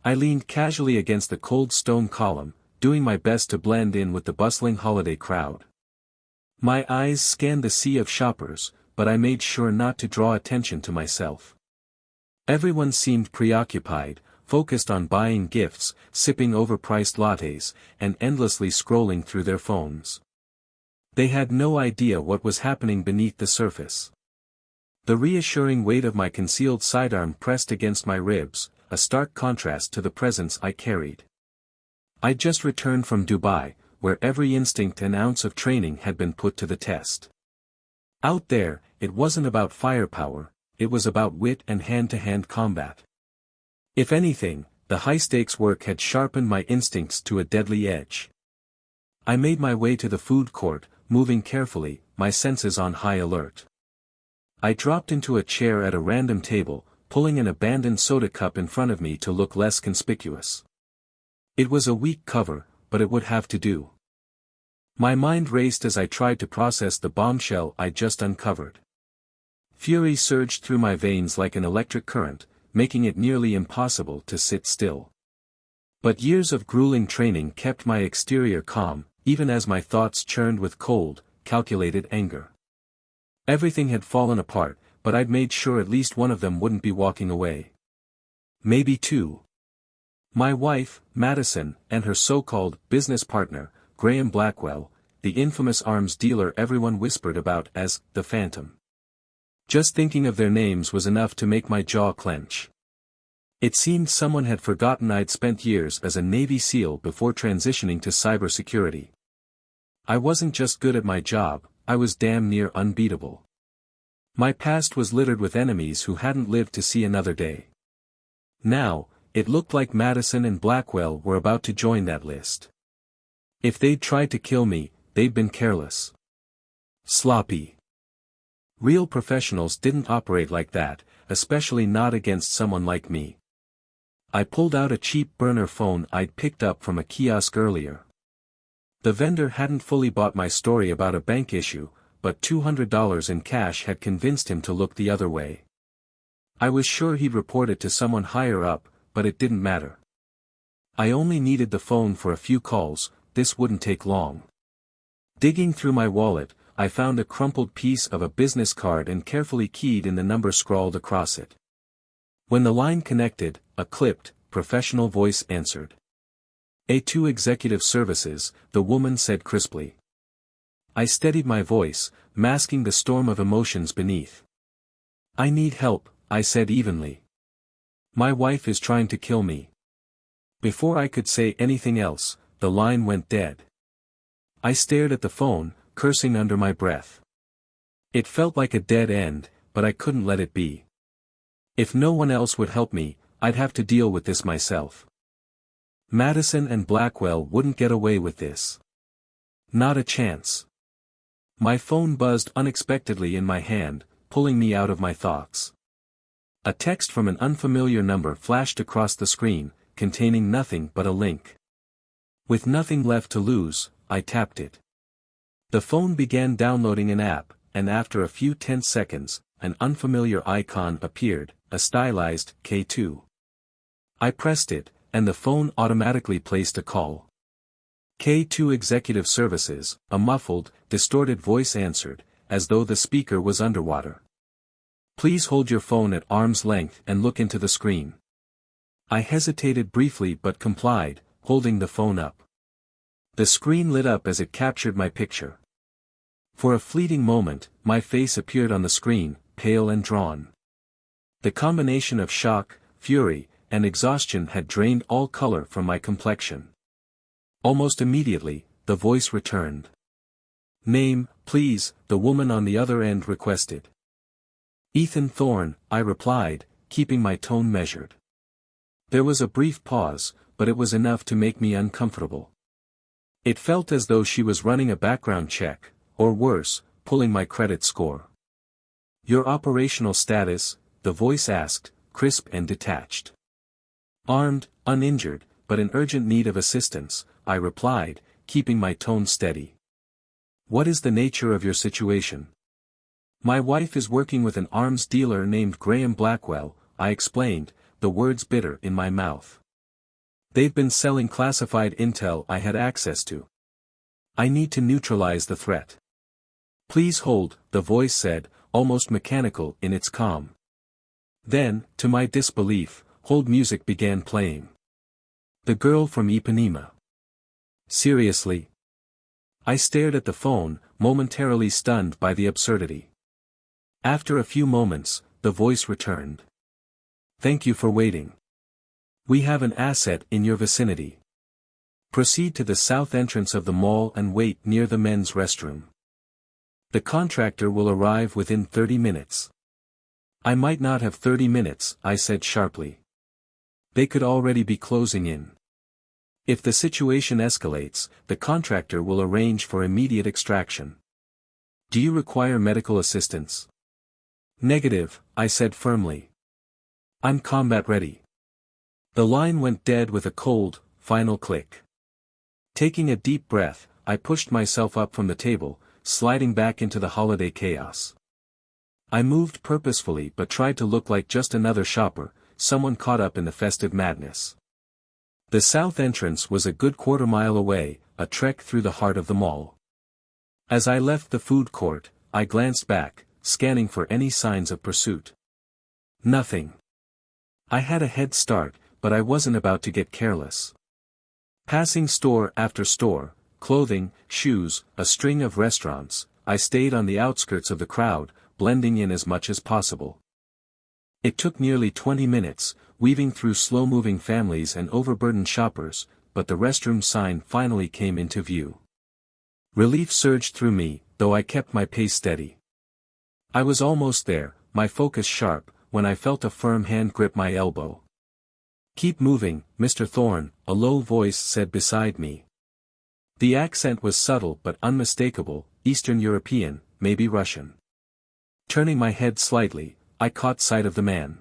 I leaned casually against the cold stone column, doing my best to blend in with the bustling holiday crowd. My eyes scanned the sea of shoppers, but I made sure not to draw attention to myself. Everyone seemed preoccupied, focused on buying gifts, sipping overpriced lattes, and endlessly scrolling through their phones. They had no idea what was happening beneath the surface. The reassuring weight of my concealed sidearm pressed against my ribs, a stark contrast to the presence I carried. I'd just returned from Dubai, where every instinct and ounce of training had been put to the test. Out there, it wasn't about firepower, it was about wit and hand-to-hand combat. If anything, the high-stakes work had sharpened my instincts to a deadly edge. I made my way to the food court, moving carefully, my senses on high alert. I dropped into a chair at a random table, pulling an abandoned soda cup in front of me to look less conspicuous. It was a weak cover, but it would have to do. My mind raced as I tried to process the bombshell I'd just uncovered. Fury surged through my veins like an electric current, making it nearly impossible to sit still. But years of grueling training kept my exterior calm, even as my thoughts churned with cold, calculated anger. Everything had fallen apart, but I'd made sure at least one of them wouldn't be walking away. Maybe two. My wife, Madison, and her so-called business partner, Graham Blackwell, the infamous arms dealer everyone whispered about as the Phantom. Just thinking of their names was enough to make my jaw clench. It seemed someone had forgotten I'd spent years as a Navy SEAL before transitioning to cybersecurity. I wasn't just good at my job, I was damn near unbeatable. My past was littered with enemies who hadn't lived to see another day. Now, it looked like Madison and Blackwell were about to join that list. If they'd tried to kill me, they'd been careless. Sloppy. Real professionals didn't operate like that, especially not against someone like me. I pulled out a cheap burner phone I'd picked up from a kiosk earlier. The vendor hadn't fully bought my story about a bank issue, but $200 in cash had convinced him to look the other way. I was sure he'd report it to someone higher up, but it didn't matter. I only needed the phone for a few calls, this wouldn't take long. Digging through my wallet, I found a crumpled piece of a business card and carefully keyed in the number scrawled across it. When the line connected, a clipped, professional voice answered. A2 Executive Services, the woman said crisply. I steadied my voice, masking the storm of emotions beneath. I need help, I said evenly. My wife is trying to kill me. Before I could say anything else, the line went dead. I stared at the phone, cursing under my breath. It felt like a dead end, but I couldn't let it be. If no one else would help me, I'd have to deal with this myself. Madison and Blackwell wouldn't get away with this. Not a chance. My phone buzzed unexpectedly in my hand, pulling me out of my thoughts. A text from an unfamiliar number flashed across the screen, containing nothing but a link. With nothing left to lose, I tapped it. The phone began downloading an app, and after a few tense seconds, an unfamiliar icon appeared, a stylized K2. I pressed it, and the phone automatically placed a call. K2 Executive Services, a muffled, distorted voice answered, as though the speaker was underwater. Please hold your phone at arm's length and look into the screen. I hesitated briefly but complied, holding the phone up. The screen lit up as it captured my picture. For a fleeting moment, my face appeared on the screen, pale and drawn. The combination of shock, fury, and exhaustion had drained all color from my complexion. Almost immediately, the voice returned. Name, please, the woman on the other end requested. Ethan Thorne, I replied, keeping my tone measured. There was a brief pause, but it was enough to make me uncomfortable. It felt as though she was running a background check, or worse, pulling my credit score. Your operational status, the voice asked, crisp and detached. Armed, uninjured, but in urgent need of assistance, I replied, keeping my tone steady. What is the nature of your situation? My wife is working with an arms dealer named Graham Blackwell, I explained, the words bitter in my mouth. They've been selling classified intel I had access to. I need to neutralize the threat. Please hold, the voice said, almost mechanical in its calm. Then, to my disbelief, hold music began playing. The girl from Ipanema. Seriously? I stared at the phone, momentarily stunned by the absurdity. After a few moments, the voice returned. Thank you for waiting. We have an asset in your vicinity. Proceed to the south entrance of the mall and wait near the men's restroom. The contractor will arrive within 30 minutes. I might not have 30 minutes, I said sharply. They could already be closing in. If the situation escalates, the contractor will arrange for immediate extraction. Do you require medical assistance? Negative, I said firmly. I'm combat ready. The line went dead with a cold, final click. Taking a deep breath, I pushed myself up from the table, sliding back into the holiday chaos. I moved purposefully but tried to look like just another shopper, someone caught up in the festive madness. The south entrance was a good quarter-mile away, a trek through the heart of the mall. As I left the food court, I glanced back, scanning for any signs of pursuit. Nothing. I had a head start, but I wasn't about to get careless. Passing store after store, clothing, shoes, a string of restaurants, I stayed on the outskirts of the crowd, blending in as much as possible. It took nearly 20 minutes, weaving through slow-moving families and overburdened shoppers, but the restroom sign finally came into view. Relief surged through me, though I kept my pace steady. I was almost there, my focus sharp, when I felt a firm hand grip my elbow. Keep moving, Mr. Thorne, a low voice said beside me. The accent was subtle but unmistakable, Eastern European, maybe Russian. Turning my head slightly, I caught sight of the man.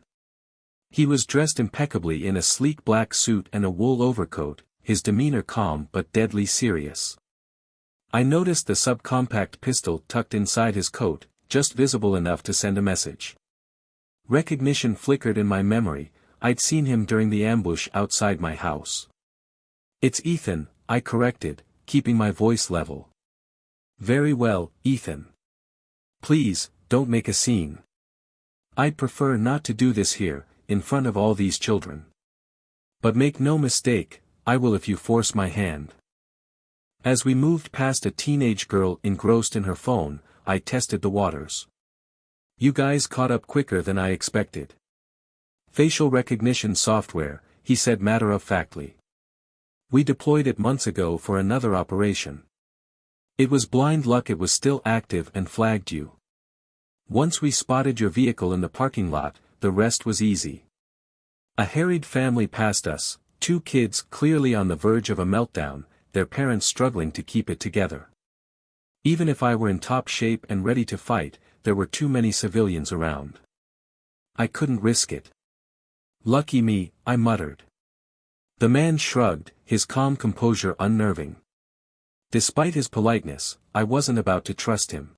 He was dressed impeccably in a sleek black suit and a wool overcoat, his demeanor calm but deadly serious. I noticed the subcompact pistol tucked inside his coat, just visible enough to send a message. Recognition flickered in my memory, I'd seen him during the ambush outside my house. It's Ethan, I corrected, keeping my voice level. Very well, Ethan. Please, don't make a scene. I'd prefer not to do this here, in front of all these children. But make no mistake, I will if you force my hand. As we moved past a teenage girl engrossed in her phone, I tested the waters. You guys caught up quicker than I expected. Facial recognition software, he said matter-of-factly. We deployed it months ago for another operation. It was blind luck it was still active and flagged you. Once we spotted your vehicle in the parking lot, the rest was easy. A harried family passed us, 2 kids clearly on the verge of a meltdown, their parents struggling to keep it together. Even if I were in top shape and ready to fight, there were too many civilians around. I couldn't risk it. Lucky me, I muttered. The man shrugged, his calm composure unnerving. Despite his politeness, I wasn't about to trust him.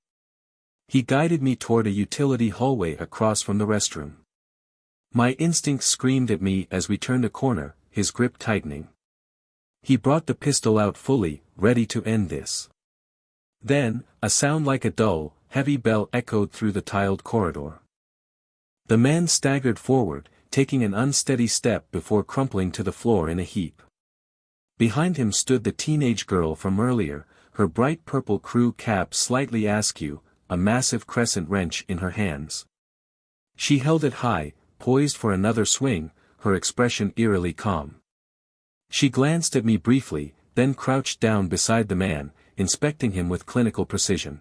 He guided me toward a utility hallway across from the restroom. My instincts screamed at me as we turned a corner, his grip tightening. He brought the pistol out fully, ready to end this. Then, a sound like a dull, heavy bell echoed through the tiled corridor. The man staggered forward, taking an unsteady step before crumpling to the floor in a heap. Behind him stood the teenage girl from earlier, her bright purple crew cap slightly askew, a massive crescent wrench in her hands. She held it high, poised for another swing, her expression eerily calm. She glanced at me briefly, then crouched down beside the man, inspecting him with clinical precision.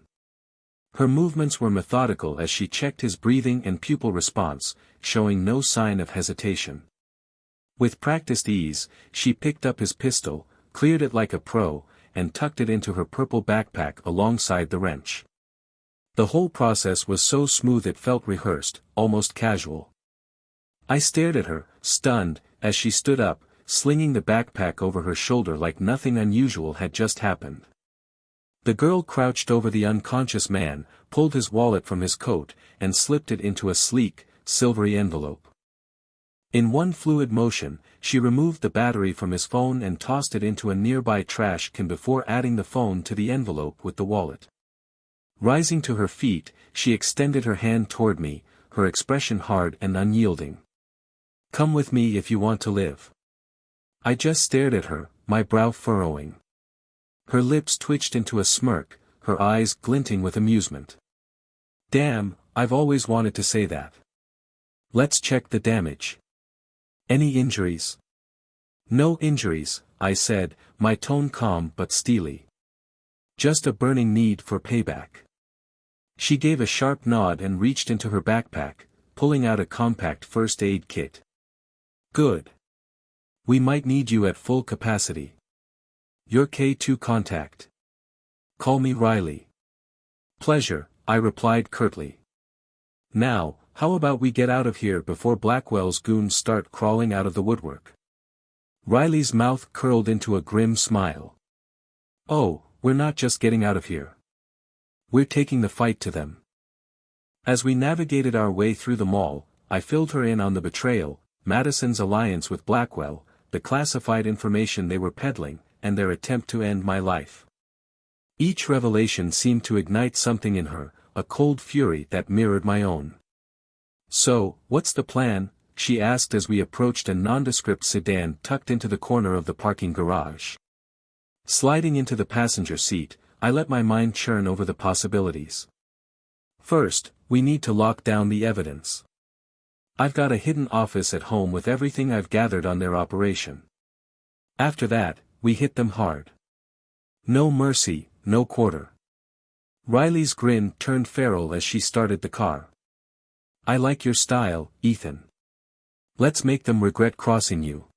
Her movements were methodical as she checked his breathing and pupil response, showing no sign of hesitation. With practiced ease, she picked up his pistol, cleared it like a pro, and tucked it into her purple backpack alongside the wrench. The whole process was so smooth it felt rehearsed, almost casual. I stared at her, stunned, as she stood up, slinging the backpack over her shoulder like nothing unusual had just happened. The girl crouched over the unconscious man, pulled his wallet from his coat, and slipped it into a sleek, silvery envelope. In one fluid motion, she removed the battery from his phone and tossed it into a nearby trash can before adding the phone to the envelope with the wallet. Rising to her feet, she extended her hand toward me, her expression hard and unyielding. "Come with me if you want to live." I just stared at her, my brow furrowing. Her lips twitched into a smirk, her eyes glinting with amusement. "Damn, I've always wanted to say that. Let's check the damage. Any injuries?" "No injuries," I said, my tone calm but steely. "Just a burning need for payback." She gave a sharp nod and reached into her backpack, pulling out a compact first aid kit. "Good. We might need you at full capacity. Your K2 contact." "Call me Riley." "Pleasure," I replied curtly. "Now, how about we get out of here before Blackwell's goons start crawling out of the woodwork?" Riley's mouth curled into a grim smile. "Oh, we're not just getting out of here. We're taking the fight to them." As we navigated our way through the mall, I filled her in on the betrayal, Madison's alliance with Blackwell, the classified information they were peddling, and their attempt to end my life. Each revelation seemed to ignite something in her, a cold fury that mirrored my own. "So, what's the plan?" she asked as we approached a nondescript sedan tucked into the corner of the parking garage. Sliding into the passenger seat, I let my mind churn over the possibilities. "First, we need to lock down the evidence. I've got a hidden office at home with everything I've gathered on their operation. After that, we hit them hard. No mercy, no quarter." Riley's grin turned feral as she started the car. "I like your style, Ethan. Let's make them regret crossing you."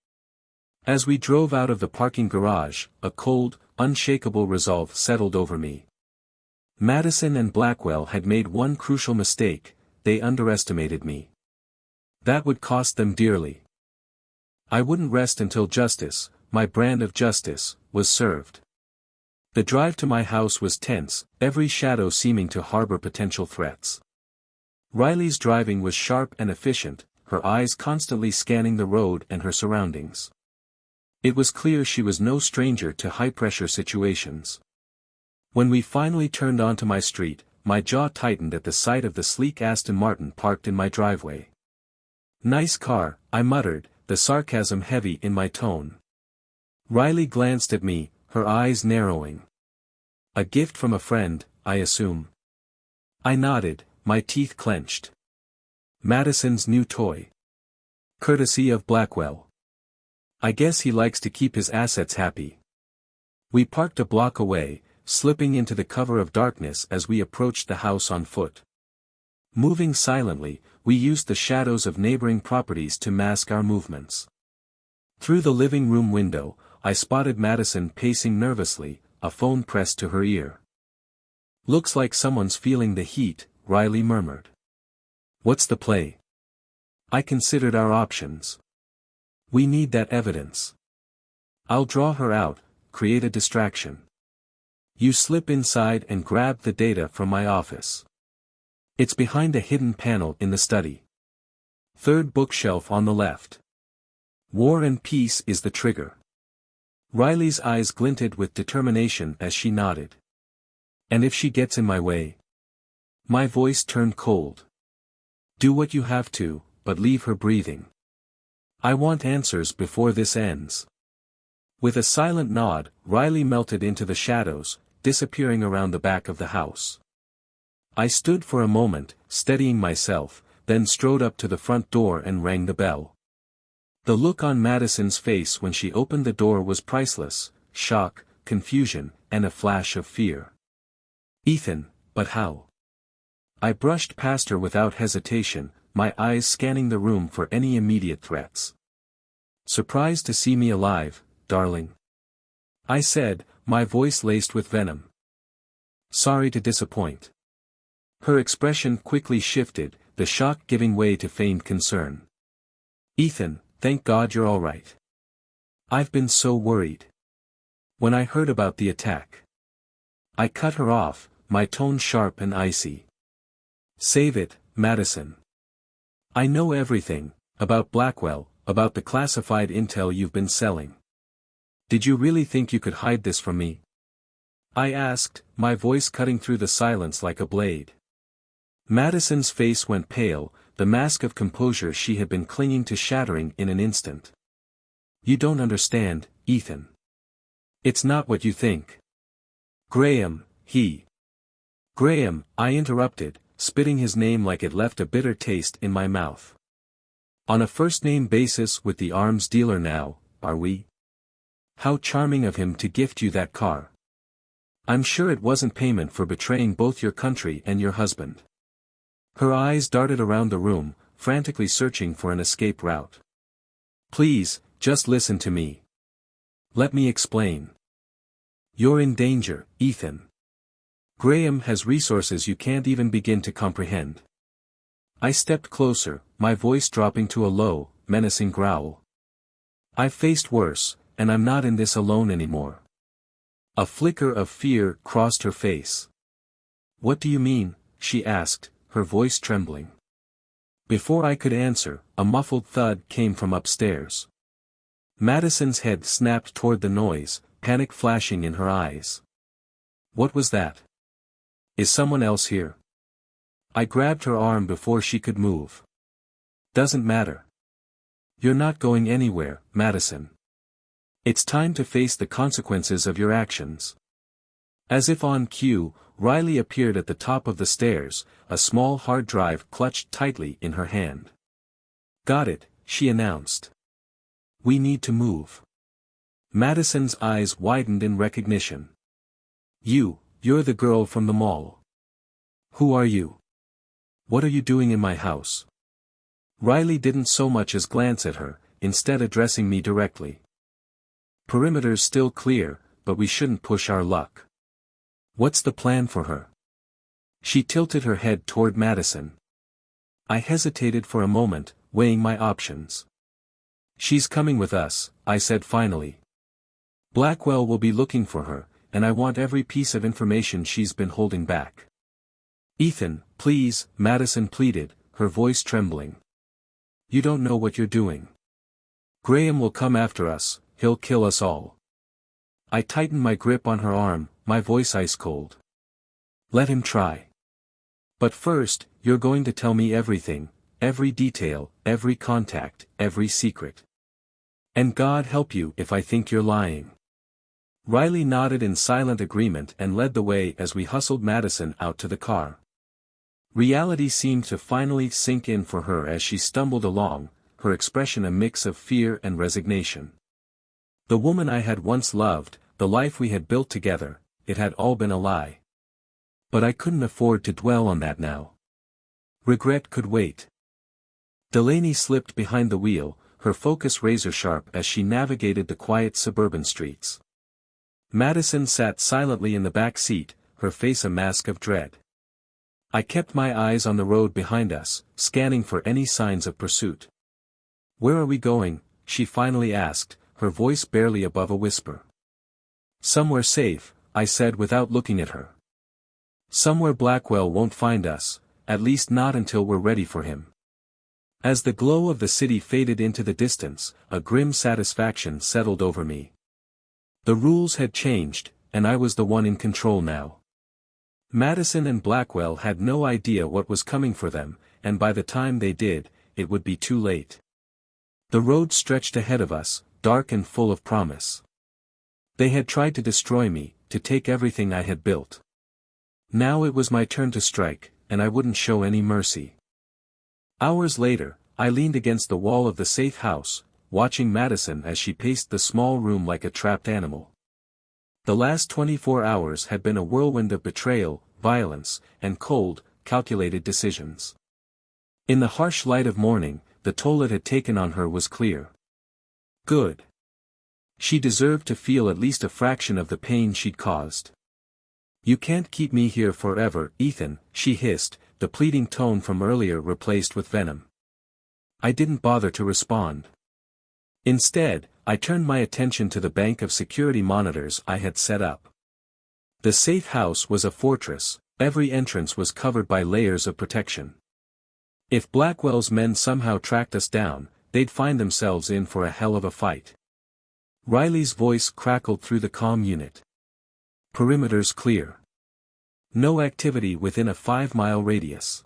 As we drove out of the parking garage, a cold, unshakable resolve settled over me. Madison and Blackwell had made one crucial mistake: they underestimated me. That would cost them dearly. I wouldn't rest until justice, my brand of justice, was served. The drive to my house was tense, every shadow seeming to harbor potential threats. Riley's driving was sharp and efficient, her eyes constantly scanning the road and her surroundings. It was clear she was no stranger to high-pressure situations. When we finally turned onto my street, my jaw tightened at the sight of the sleek Aston Martin parked in my driveway. "Nice car," I muttered, the sarcasm heavy in my tone. Riley glanced at me, her eyes narrowing. "A gift from a friend, I assume?" I nodded, my teeth clenched. "Madison's new toy. Courtesy of Blackwell. I guess he likes to keep his assets happy." We parked a block away, slipping into the cover of darkness as we approached the house on foot. Moving silently, we used the shadows of neighboring properties to mask our movements. Through the living room window, I spotted Madison pacing nervously, a phone pressed to her ear. "Looks like someone's feeling the heat," Riley murmured. "What's the play?" I considered our options. "We need that evidence. I'll draw her out, create a distraction. You slip inside and grab the data from my office. It's behind a hidden panel in the study. Third bookshelf on the left. War and Peace is the trigger." Riley's eyes glinted with determination as she nodded. "And if she gets in my way?" My voice turned cold. "Do what you have to, but leave her breathing. I want answers before this ends." With a silent nod, Riley melted into the shadows, disappearing around the back of the house. I stood for a moment, steadying myself, then strode up to the front door and rang the bell. The look on Madison's face when she opened the door was priceless: shock, confusion, and a flash of fear. "Ethan, but how?" I brushed past her without hesitation, my eyes scanning the room for any immediate threats. "Surprised to see me alive, darling?" I said, my voice laced with venom. "Sorry to disappoint." Her expression quickly shifted, the shock giving way to feigned concern. "Ethan, thank God you're all right. I've been so worried. When I heard about the attack." I cut her off, my tone sharp and icy. "Save it, Madison. I know everything, About Blackwell, about the classified intel you've been selling. Did you really think you could hide this from me? I asked, my voice cutting through the silence like a blade. Madison's face went pale, the mask of composure she had been clinging to shattering in an instant. You don't understand, Ethan. It's not what you think. Graham, Graham, I interrupted, spitting his name like it left a bitter taste in my mouth. On a first-name basis with the arms dealer now, are we? How charming of him to gift you that car. I'm sure it wasn't payment for betraying both your country and your husband. Her eyes darted around the room, frantically searching for an escape route. Please, just listen to me. Let me explain. You're in danger, Ethan. Graham has resources you can't even begin to comprehend. I stepped closer, my voice dropping to a low, menacing growl. I've faced worse, and I'm not in this alone anymore. A flicker of fear crossed her face. What do you mean? She asked, her voice trembling. Before I could answer, a muffled thud came from upstairs. Madison's head snapped toward the noise, panic flashing in her eyes. What was that? Is someone else here? I grabbed her arm before she could move. Doesn't matter. You're not going anywhere, Madison. It's time to face the consequences of your actions. As if on cue, Riley appeared at the top of the stairs, a small hard drive clutched tightly in her hand. Got it, she announced. We need to move. Madison's eyes widened in recognition. You're the girl from the mall. Who are you? What are you doing in my house? Riley didn't so much as glance at her, instead addressing me directly. Perimeter's still clear, but we shouldn't push our luck. What's the plan for her? She tilted her head toward Madison. I hesitated for a moment, weighing my options. She's coming with us, I said finally. Blackwell will be looking for her, and I want every piece of information she's been holding back. Ethan, please, Madison pleaded, her voice trembling. You don't know what you're doing. Graham will come after us, he'll kill us all. I tightened my grip on her arm, my voice ice cold. Let him try. But first, you're going to tell me everything, every detail, every contact, every secret. And God help you if I think you're lying. Riley nodded in silent agreement and led the way as we hustled Madison out to the car. Reality seemed to finally sink in for her as she stumbled along, her expression a mix of fear and resignation. The woman I had once loved, the life we had built together, it had all been a lie. But I couldn't afford to dwell on that now. Regret could wait. Delaney slipped behind the wheel, her focus razor-sharp as she navigated the quiet suburban streets. Madison sat silently in the back seat, her face a mask of dread. I kept my eyes on the road behind us, scanning for any signs of pursuit. Where are we going? She finally asked, her voice barely above a whisper. Somewhere safe, I said without looking at her. Somewhere Blackwell won't find us, at least not until we're ready for him. As the glow of the city faded into the distance, a grim satisfaction settled over me. The rules had changed, and I was the one in control now. Madison and Blackwell had no idea what was coming for them, and by the time they did, it would be too late. The road stretched ahead of us, dark and full of promise. They had tried to destroy me, to take everything I had built. Now it was my turn to strike, and I wouldn't show any mercy. Hours later, I leaned against the wall of the safe house, watching Madison as she paced the small room like a trapped animal. The last 24 hours had been a whirlwind of betrayal, violence, and cold, calculated decisions. In the harsh light of morning, the toll it had taken on her was clear. Good. She deserved to feel at least a fraction of the pain she'd caused. You can't keep me here forever, Ethan, she hissed, the pleading tone from earlier replaced with venom. I didn't bother to respond. Instead, I turned my attention to the bank of security monitors I had set up. The safe house was a fortress, every entrance was covered by layers of protection. If Blackwell's men somehow tracked us down, they'd find themselves in for a hell of a fight. Riley's voice crackled through the comm unit. Perimeters clear. No activity within a 5-mile radius.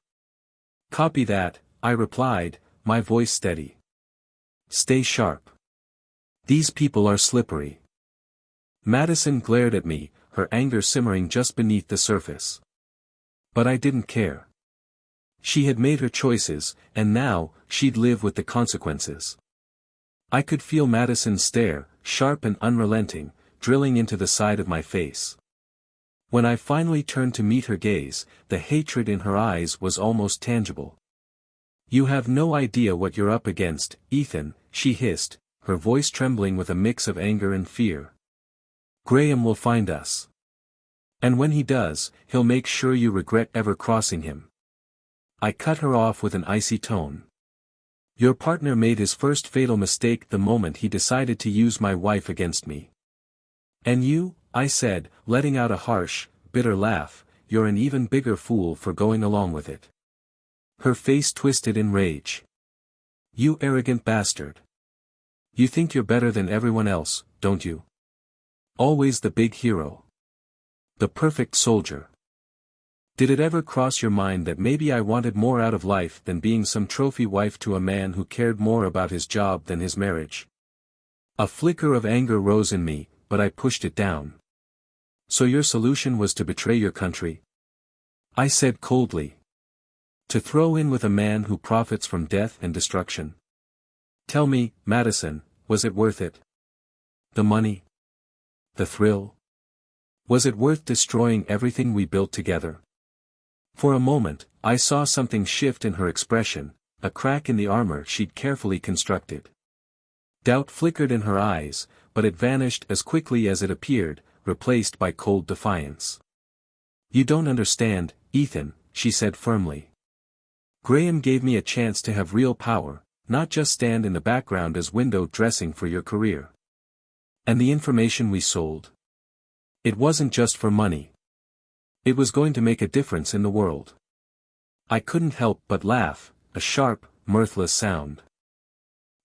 Copy that, I replied, my voice steady. Stay sharp. These people are slippery. Madison glared at me, her anger simmering just beneath the surface. But I didn't care. She had made her choices, and now, she'd live with the consequences. I could feel Madison's stare, sharp and unrelenting, drilling into the side of my face. When I finally turned to meet her gaze, the hatred in her eyes was almost tangible. You have no idea what you're up against, Ethan, she hissed, her voice trembling with a mix of anger and fear. Graham will find us. And when he does, he'll make sure you regret ever crossing him. I cut her off with an icy tone. Your partner made his first fatal mistake the moment he decided to use my wife against me. And you, I said, letting out a harsh, bitter laugh, you're an even bigger fool for going along with it. Her face twisted in rage. You arrogant bastard. You think you're better than everyone else, don't you? Always the big hero. The perfect soldier. Did it ever cross your mind that maybe I wanted more out of life than being some trophy wife to a man who cared more about his job than his marriage? A flicker of anger rose in me, but I pushed it down. So your solution was to betray your country? I said coldly. To throw in with a man who profits from death and destruction? Tell me, Madison, was it worth it? The money? The thrill? Was it worth destroying everything we built together? For a moment, I saw something shift in her expression, a crack in the armor she'd carefully constructed. Doubt flickered in her eyes, but it vanished as quickly as it appeared, replaced by cold defiance. You don't understand, Ethan, she said firmly. Graham gave me a chance to have real power, not just stand in the background as window dressing for your career. And the information we sold? It wasn't just for money. It was going to make a difference in the world. I couldn't help but laugh, a sharp, mirthless sound.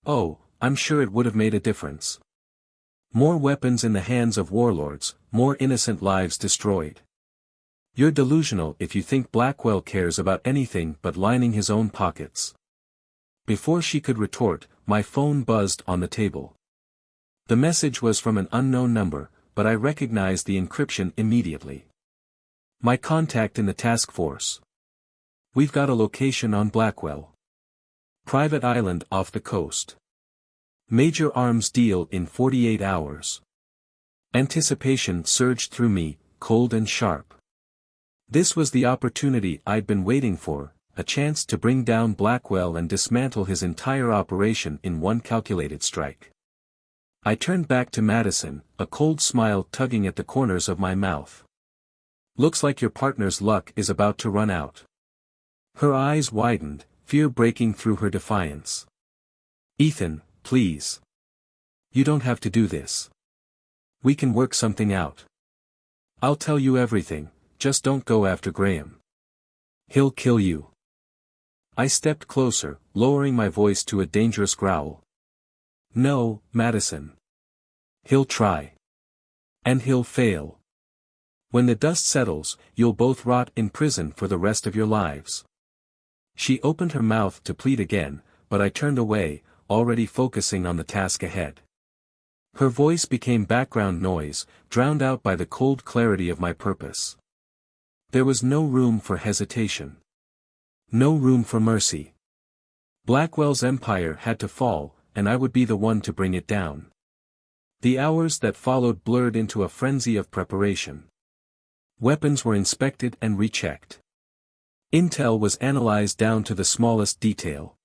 Oh, I'm sure it would have made a difference. More weapons in the hands of warlords, more innocent lives destroyed. You're delusional if you think Blackwell cares about anything but lining his own pockets. Before she could retort, my phone buzzed on the table. The message was from an unknown number, but I recognized the encryption immediately. My contact in the task force. We've got a location on Blackwell. Private island off the coast. Major arms deal in 48 hours. Anticipation surged through me, cold and sharp. This was the opportunity I'd been waiting for, a chance to bring down Blackwell and dismantle his entire operation in one calculated strike. I turned back to Madison, a cold smile tugging at the corners of my mouth. Looks like your partner's luck is about to run out. Her eyes widened, fear breaking through her defiance. Ethan, please. You don't have to do this. We can work something out. I'll tell you everything, just don't go after Graham. He'll kill you. I stepped closer, lowering my voice to a dangerous growl. No, Madison. He'll try. And he'll fail. When the dust settles, you'll both rot in prison for the rest of your lives. She opened her mouth to plead again, but I turned away, already focusing on the task ahead. Her voice became background noise, drowned out by the cold clarity of my purpose. There was no room for hesitation. No room for mercy. Blackwell's empire had to fall, and I would be the one to bring it down. The hours that followed blurred into a frenzy of preparation. Weapons were inspected and rechecked. Intel was analyzed down to the smallest detail.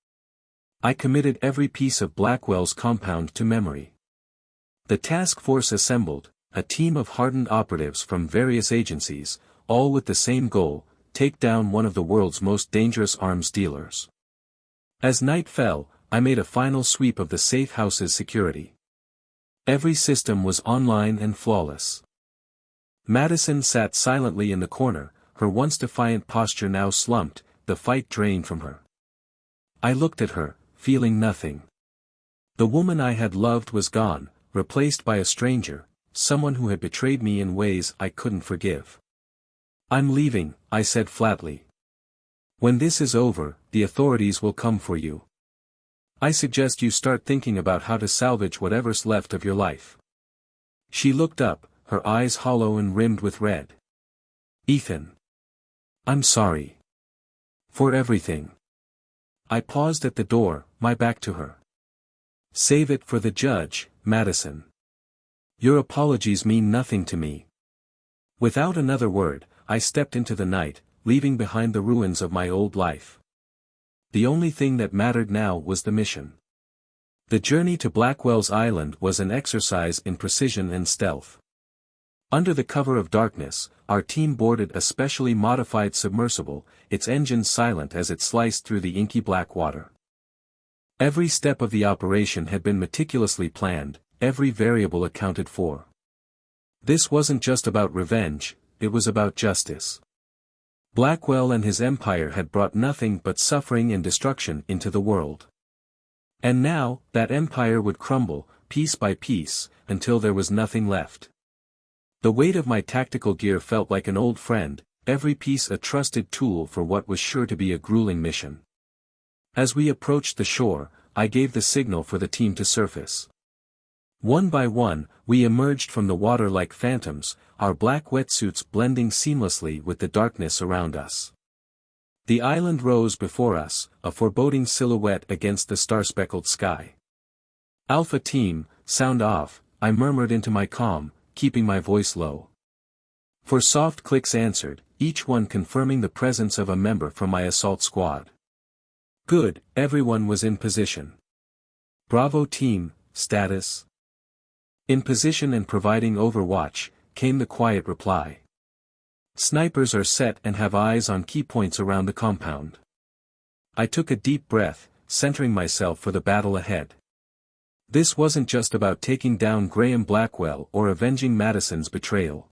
I committed every piece of Blackwell's compound to memory. The task force assembled, a team of hardened operatives from various agencies, all with the same goal, take down one of the world's most dangerous arms dealers. As night fell, I made a final sweep of the safe house's security. Every system was online and flawless. Madison sat silently in the corner, her once defiant posture now slumped, the fight drained from her. I looked at her, feeling nothing. The woman I had loved was gone, replaced by a stranger, someone who had betrayed me in ways I couldn't forgive. "I'm leaving," I said flatly. "When this is over, the authorities will come for you. I suggest you start thinking about how to salvage whatever's left of your life." She looked up, her eyes hollow and rimmed with red. "Ethan. I'm sorry. For everything." I paused at the door, my back to her. "Save it for the judge, Madison. Your apologies mean nothing to me." Without another word, I stepped into the night, leaving behind the ruins of my old life. The only thing that mattered now was the mission. The journey to Blackwell's Island was an exercise in precision and stealth. Under the cover of darkness, our team boarded a specially modified submersible, its engines silent as it sliced through the inky black water. Every step of the operation had been meticulously planned, every variable accounted for. This wasn't just about revenge, it was about justice. Blackwell and his empire had brought nothing but suffering and destruction into the world. And now, that empire would crumble, piece by piece, until there was nothing left. The weight of my tactical gear felt like an old friend, every piece a trusted tool for what was sure to be a grueling mission. As we approached the shore, I gave the signal for the team to surface. One by one, we emerged from the water like phantoms, our black wetsuits blending seamlessly with the darkness around us. The island rose before us, a foreboding silhouette against the star-speckled sky. "Alpha Team, sound off," I murmured into my comm, keeping my voice low. 4 soft clicks answered, each one confirming the presence of a member from my assault squad. Good, everyone was in position. "Bravo Team, status?" "In position and providing overwatch," came the quiet reply. "Snipers are set and have eyes on key points around the compound." I took a deep breath, centering myself for the battle ahead. This wasn't just about taking down Graham Blackwell or avenging Madison's betrayal.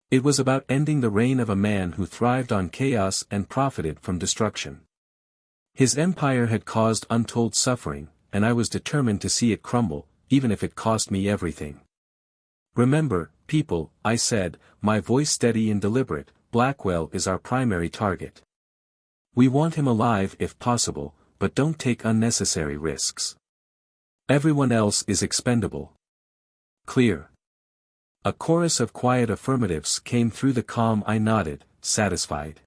It was about ending the reign of a man who thrived on chaos and profited from destruction. His empire had caused untold suffering, and I was determined to see it crumble, even if it cost me everything. "Remember, people," I said, my voice steady and deliberate, "Blackwell is our primary target. We want him alive if possible, but don't take unnecessary risks. Everyone else is expendable. Clear?" A chorus of quiet affirmatives came through the comm. I nodded, satisfied.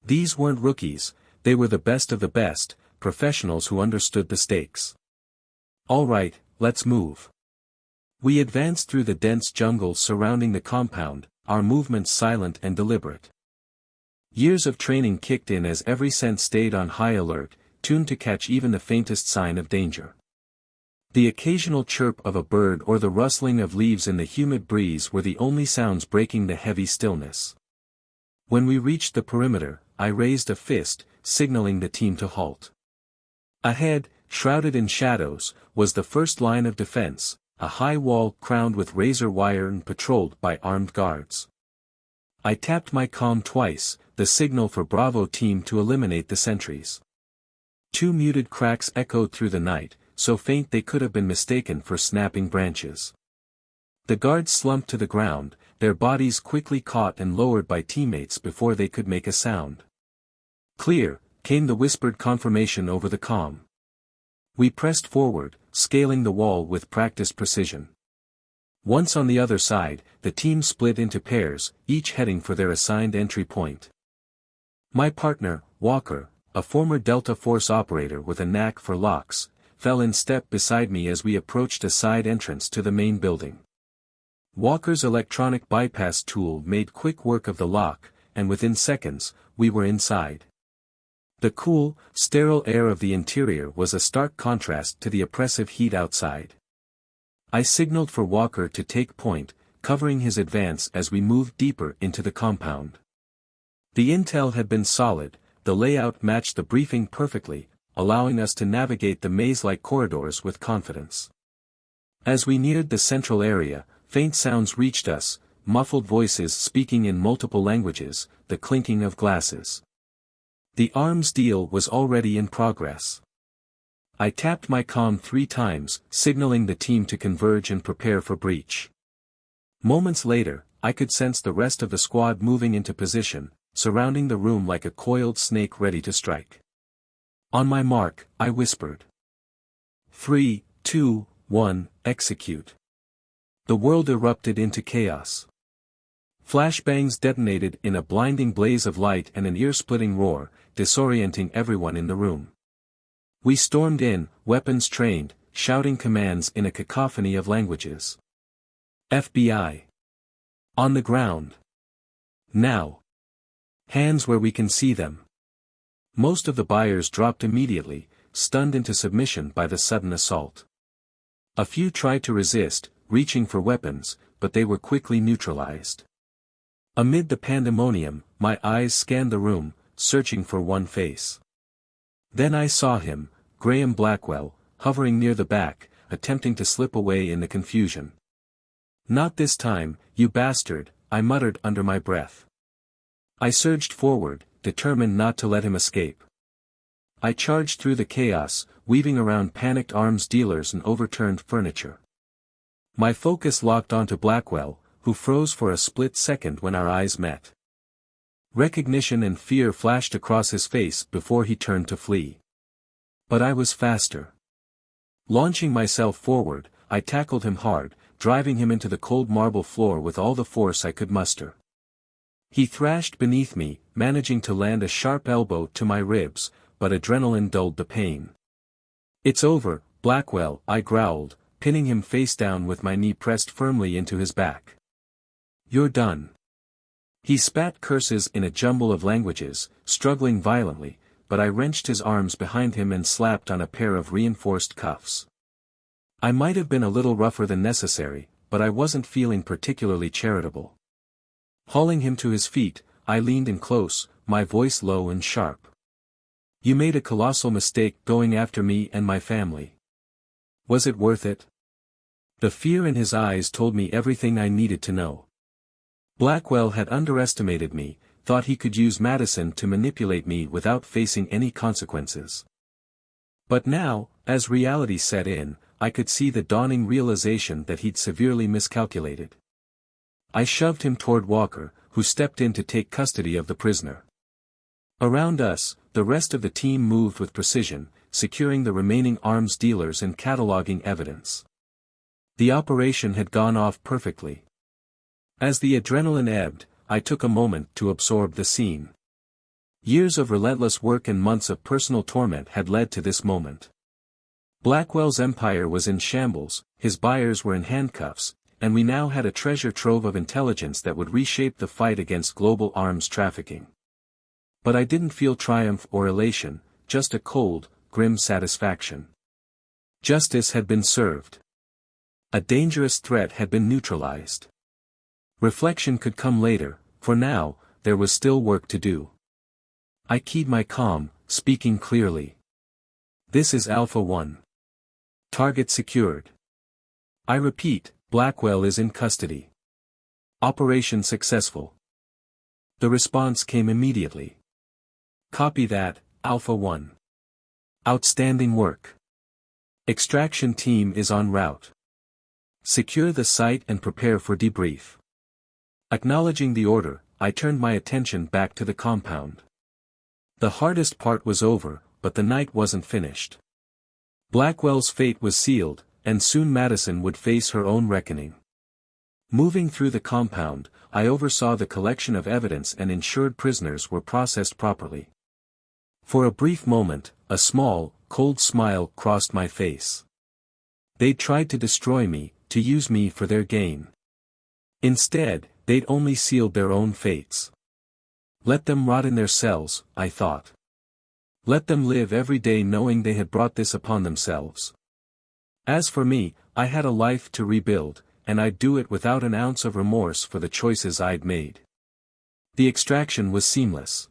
These weren't rookies, they were the best of the best, professionals who understood the stakes. "All right, let's move." We advanced through the dense jungle surrounding the compound, our movements silent and deliberate. Years of training kicked in as every sense stayed on high alert, tuned to catch even the faintest sign of danger. The occasional chirp of a bird or the rustling of leaves in the humid breeze were the only sounds breaking the heavy stillness. When we reached the perimeter, I raised a fist, signaling the team to halt. Ahead, shrouded in shadows, was the first line of defense, a high wall crowned with razor wire and patrolled by armed guards. I tapped my comm twice, the signal for Bravo Team to eliminate the sentries. 2 muted cracks echoed through the night, so faint they could have been mistaken for snapping branches. The guards slumped to the ground, their bodies quickly caught and lowered by teammates before they could make a sound. "Clear," came the whispered confirmation over the comm. We pressed forward, scaling the wall with practiced precision. Once on the other side, the team split into pairs, each heading for their assigned entry point. My partner, Walker, a former Delta Force operator with a knack for locks, fell in step beside me as we approached a side entrance to the main building. Walker's electronic bypass tool made quick work of the lock, and within seconds, we were inside. The cool, sterile air of the interior was a stark contrast to the oppressive heat outside. I signaled for Walker to take point, covering his advance as we moved deeper into the compound. The intel had been solid, the layout matched the briefing perfectly, allowing us to navigate the maze-like corridors with confidence. As we neared the central area, faint sounds reached us, muffled voices speaking in multiple languages, the clinking of glasses. The arms deal was already in progress. I tapped my comm 3 times, signaling the team to converge and prepare for breach. Moments later, I could sense the rest of the squad moving into position, surrounding the room like a coiled snake ready to strike. On my mark, I whispered. 3, 2, 1, execute. The world erupted into chaos. Flashbangs detonated in a blinding blaze of light and an ear-splitting roar, disorienting everyone in the room. We stormed in, weapons trained, shouting commands in a cacophony of languages. FBI. On the ground. Now. Hands where we can see them. Most of the buyers dropped immediately, stunned into submission by the sudden assault. A few tried to resist, reaching for weapons, but they were quickly neutralized. Amid the pandemonium, my eyes scanned the room, searching for one face. Then I saw him, Graham Blackwell, hovering near the back, attempting to slip away in the confusion. Not this time, you bastard, I muttered under my breath. I surged forward, determined not to let him escape. I charged through the chaos, weaving around panicked arms dealers and overturned furniture. My focus locked onto Blackwell, who froze for a split second when our eyes met. Recognition and fear flashed across his face before he turned to flee. But I was faster. Launching myself forward, I tackled him hard, driving him into the cold marble floor with all the force I could muster. He thrashed beneath me, managing to land a sharp elbow to my ribs, but adrenaline dulled the pain. It's over, Blackwell, I growled, pinning him face down with my knee pressed firmly into his back. You're done. He spat curses in a jumble of languages, struggling violently, but I wrenched his arms behind him and slapped on a pair of reinforced cuffs. I might have been a little rougher than necessary, but I wasn't feeling particularly charitable. Hauling him to his feet, I leaned in close, my voice low and sharp. You made a colossal mistake going after me and my family. Was it worth it? The fear in his eyes told me everything I needed to know. Blackwell had underestimated me, thought he could use Madison to manipulate me without facing any consequences. But now, as reality set in, I could see the dawning realization that he'd severely miscalculated. I shoved him toward Walker, who stepped in to take custody of the prisoner. Around us, the rest of the team moved with precision, securing the remaining arms dealers and cataloging evidence. The operation had gone off perfectly. As the adrenaline ebbed, I took a moment to absorb the scene. Years of relentless work and months of personal torment had led to this moment. Blackwell's empire was in shambles, his buyers were in handcuffs, and we now had a treasure trove of intelligence that would reshape the fight against global arms trafficking. But I didn't feel triumph or elation, just a cold, grim satisfaction. Justice had been served. A dangerous threat had been neutralized. Reflection could come later, for now, there was still work to do. I keyed my comm, speaking clearly. This is Alpha 1. Target secured. I repeat, Blackwell is in custody. Operation successful. The response came immediately. Copy that, Alpha 1. Outstanding work. Extraction team is en route. Secure the site and prepare for debrief. Acknowledging the order, I turned my attention back to the compound. The hardest part was over, but the night wasn't finished. Blackwell's fate was sealed, and soon Madison would face her own reckoning. Moving through the compound, I oversaw the collection of evidence and ensured prisoners were processed properly. For a brief moment, a small, cold smile crossed my face. They'd tried to destroy me, to use me for their gain. Instead, they'd only sealed their own fates. Let them rot in their cells, I thought. Let them live every day knowing they had brought this upon themselves. As for me, I had a life to rebuild, and I'd do it without an ounce of remorse for the choices I'd made. The extraction was seamless.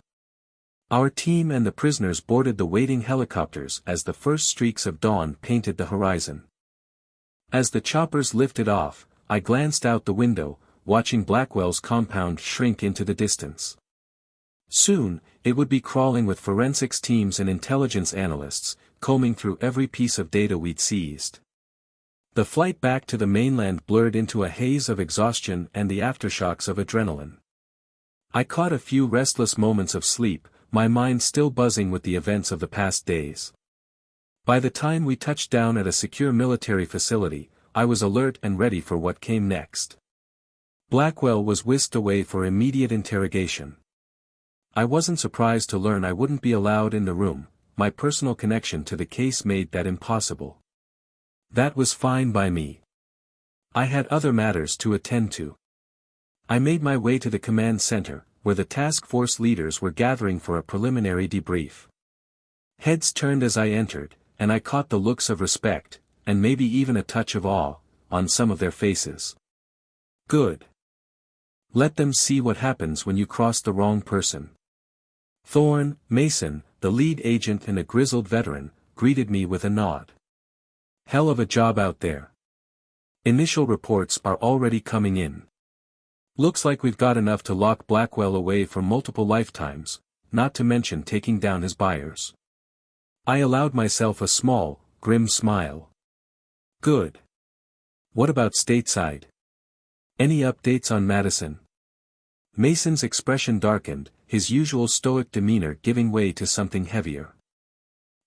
Our team and the prisoners boarded the waiting helicopters as the first streaks of dawn painted the horizon. As the choppers lifted off, I glanced out the window, watching Blackwell's compound shrink into the distance. Soon, it would be crawling with forensics teams and intelligence analysts, combing through every piece of data we'd seized. The flight back to the mainland blurred into a haze of exhaustion and the aftershocks of adrenaline. I caught a few restless moments of sleep, my mind still buzzing with the events of the past days. By the time we touched down at a secure military facility, I was alert and ready for what came next. Blackwell was whisked away for immediate interrogation. I wasn't surprised to learn I wouldn't be allowed in the room, my personal connection to the case made that impossible. That was fine by me. I had other matters to attend to. I made my way to the command center, where the task force leaders were gathering for a preliminary debrief. Heads turned as I entered, and I caught the looks of respect, and maybe even a touch of awe, on some of their faces. Good. Let them see what happens when you cross the wrong person. Thorne, Mason, the lead agent and a grizzled veteran, greeted me with a nod. Hell of a job out there. Initial reports are already coming in. Looks like we've got enough to lock Blackwell away for multiple lifetimes, not to mention taking down his buyers. I allowed myself a small, grim smile. Good. What about stateside? Any updates on Madison? Mason's expression darkened, his usual stoic demeanor giving way to something heavier.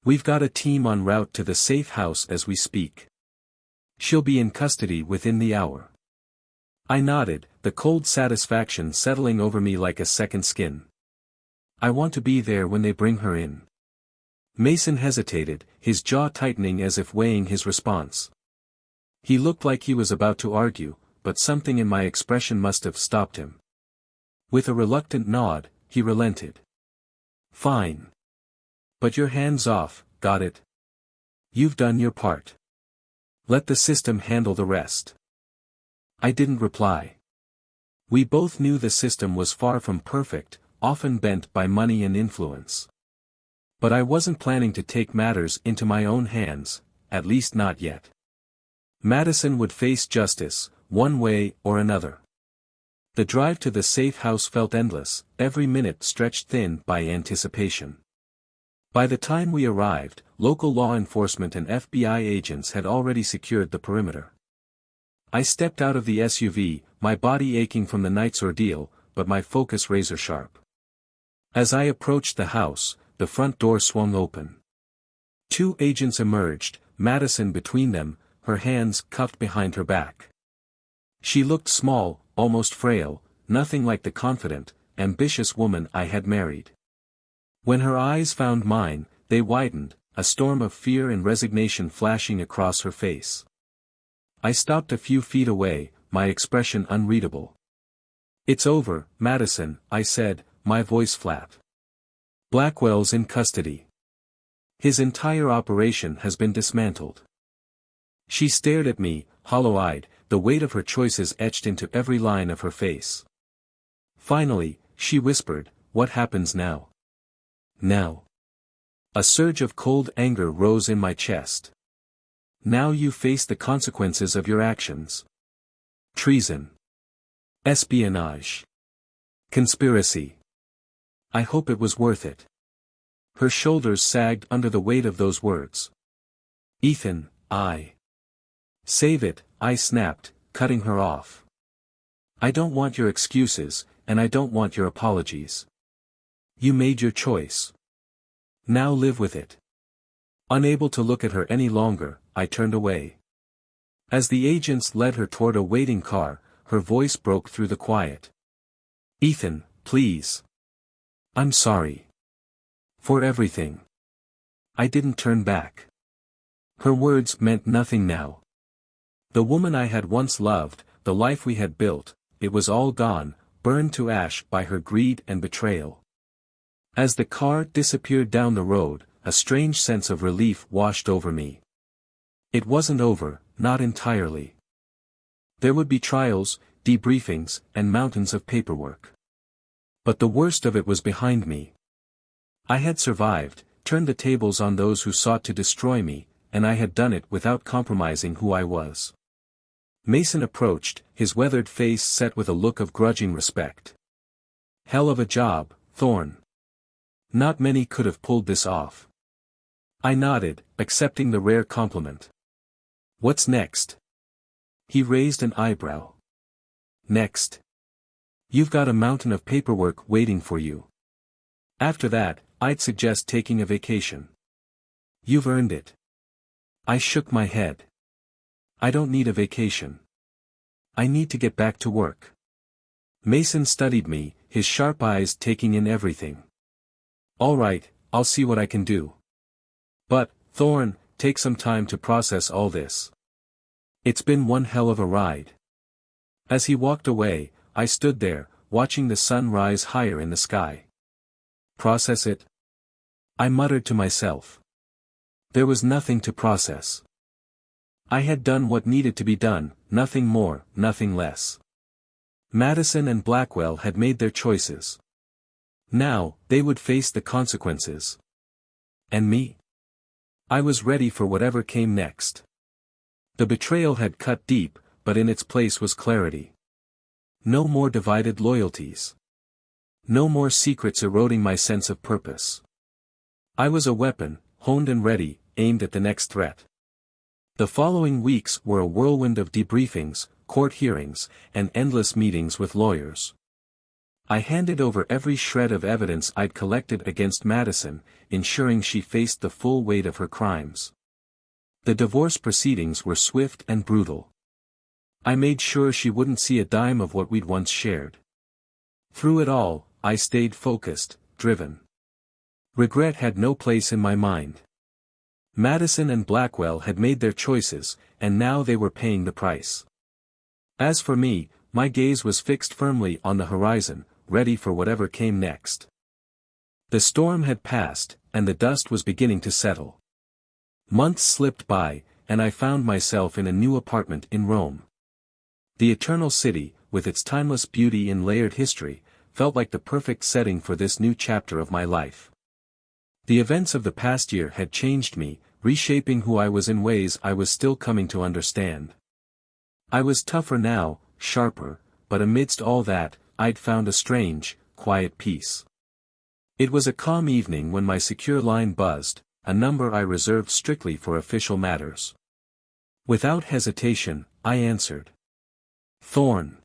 We've got a team en route to the safe house as we speak. She'll be in custody within the hour. I nodded, the cold satisfaction settling over me like a second skin. I want to be there when they bring her in. Mason hesitated, his jaw tightening as if weighing his response. He looked like he was about to argue, but something in my expression must have stopped him. With a reluctant nod, he relented. Fine. But your hands off, got it? You've done your part. Let the system handle the rest. I didn't reply. We both knew the system was far from perfect, often bent by money and influence. But I wasn't planning to take matters into my own hands, at least not yet. Madison would face justice, one way or another. The drive to the safe house felt endless, every minute stretched thin by anticipation. By the time we arrived, local law enforcement and FBI agents had already secured the perimeter. I stepped out of the SUV, my body aching from the night's ordeal, but my focus razor-sharp. As I approached the house, the front door swung open. 2 agents emerged, Madison between them, her hands cuffed behind her back. She looked small, almost frail, nothing like the confident, ambitious woman I had married. When her eyes found mine, they widened, a storm of fear and resignation flashing across her face. I stopped a few feet away, my expression unreadable. It's over, Madison, I said, my voice flat. Blackwell's in custody. His entire operation has been dismantled. She stared at me, hollow-eyed, the weight of her choices etched into every line of her face. Finally, she whispered, what happens now? Now. A surge of cold anger rose in my chest. Now you face the consequences of your actions. Treason. Espionage. Conspiracy. I hope it was worth it. Her shoulders sagged under the weight of those words. Ethan, Save it, I snapped, cutting her off. I don't want your excuses, and I don't want your apologies. You made your choice. Now live with it. Unable to look at her any longer, I turned away. As the agents led her toward a waiting car, her voice broke through the quiet. Ethan, please. I'm sorry. For everything. I didn't turn back. Her words meant nothing now. The woman I had once loved, the life we had built, it was all gone, burned to ash by her greed and betrayal. As the car disappeared down the road, a strange sense of relief washed over me. It wasn't over, not entirely. There would be trials, debriefings, and mountains of paperwork. But the worst of it was behind me. I had survived, turned the tables on those who sought to destroy me, and I had done it without compromising who I was. Mason approached, his weathered face set with a look of grudging respect. Hell of a job, Thorne. Not many could have pulled this off. I nodded, accepting the rare compliment. What's next? He raised an eyebrow. Next. You've got a mountain of paperwork waiting for you. After that, I'd suggest taking a vacation. You've earned it. I shook my head. I don't need a vacation. I need to get back to work. Mason studied me, his sharp eyes taking in everything. All right, I'll see what I can do. But, Thorne, take some time to process all this. It's been one hell of a ride. As he walked away, I stood there, watching the sun rise higher in the sky. Process it? I muttered to myself. There was nothing to process. I had done what needed to be done, nothing more, nothing less. Madison and Blackwell had made their choices. Now, they would face the consequences. And me? I was ready for whatever came next. The betrayal had cut deep, but in its place was clarity. No more divided loyalties. No more secrets eroding my sense of purpose. I was a weapon, honed and ready, aimed at the next threat. The following weeks were a whirlwind of debriefings, court hearings, and endless meetings with lawyers. I handed over every shred of evidence I'd collected against Madison, ensuring she faced the full weight of her crimes. The divorce proceedings were swift and brutal. I made sure she wouldn't see a dime of what we'd once shared. Through it all, I stayed focused, driven. Regret had no place in my mind. Madison and Blackwell had made their choices, and now they were paying the price. As for me, my gaze was fixed firmly on the horizon, ready for whatever came next. The storm had passed, and the dust was beginning to settle. Months slipped by, and I found myself in a new apartment in Rome. The Eternal City, with its timeless beauty and layered history, felt like the perfect setting for this new chapter of my life. The events of the past year had changed me, reshaping who I was in ways I was still coming to understand. I was tougher now, sharper, but amidst all that, I'd found a strange, quiet peace. It was a calm evening when my secure line buzzed, a number I reserved strictly for official matters. Without hesitation, I answered. Thorne.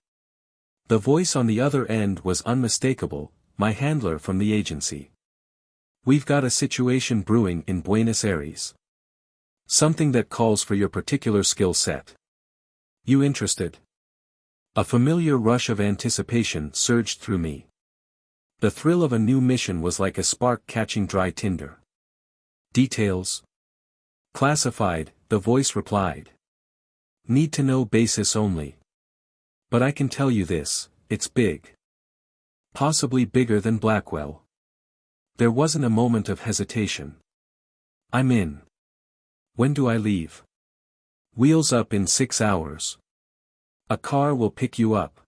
The voice on the other end was unmistakable, my handler from the agency. We've got a situation brewing in Buenos Aires. Something that calls for your particular skill set. You interested? A familiar rush of anticipation surged through me. The thrill of a new mission was like a spark catching dry tinder. Details? Classified, the voice replied. Need to know basis only. But I can tell you this, it's big. Possibly bigger than Blackwell. There wasn't a moment of hesitation. I'm in. When do I leave? Wheels up in 6 hours. A car will pick you up.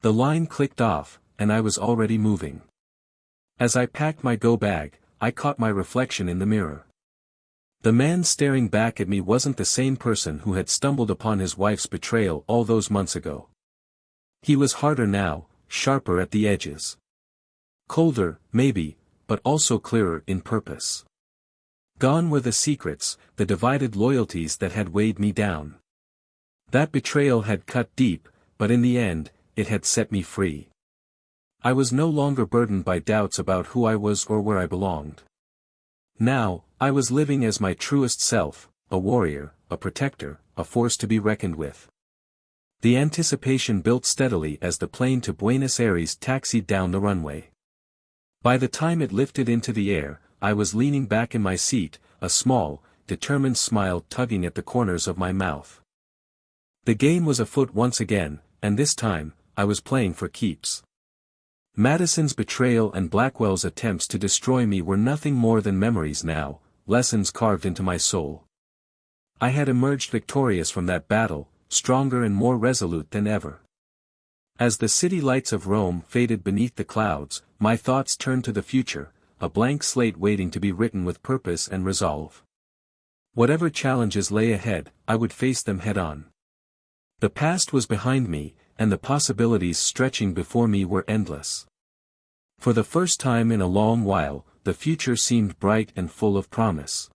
The line clicked off, and I was already moving. As I packed my go bag, I caught my reflection in the mirror. The man staring back at me wasn't the same person who had stumbled upon his wife's betrayal all those months ago. He was harder now, sharper at the edges. Colder, maybe, but also clearer in purpose. Gone were the secrets, the divided loyalties that had weighed me down. That betrayal had cut deep, but in the end, it had set me free. I was no longer burdened by doubts about who I was or where I belonged. Now, I was living as my truest self, a warrior, a protector, a force to be reckoned with. The anticipation built steadily as the plane to Buenos Aires taxied down the runway. By the time it lifted into the air, I was leaning back in my seat, a small, determined smile tugging at the corners of my mouth. The game was afoot once again, and this time, I was playing for keeps. Madison's betrayal and Blackwell's attempts to destroy me were nothing more than memories now, lessons carved into my soul. I had emerged victorious from that battle, stronger and more resolute than ever. As the city lights of Rome faded beneath the clouds, my thoughts turned to the future, a blank slate waiting to be written with purpose and resolve. Whatever challenges lay ahead, I would face them head-on. The past was behind me, and the possibilities stretching before me were endless. For the first time in a long while, the future seemed bright and full of promise.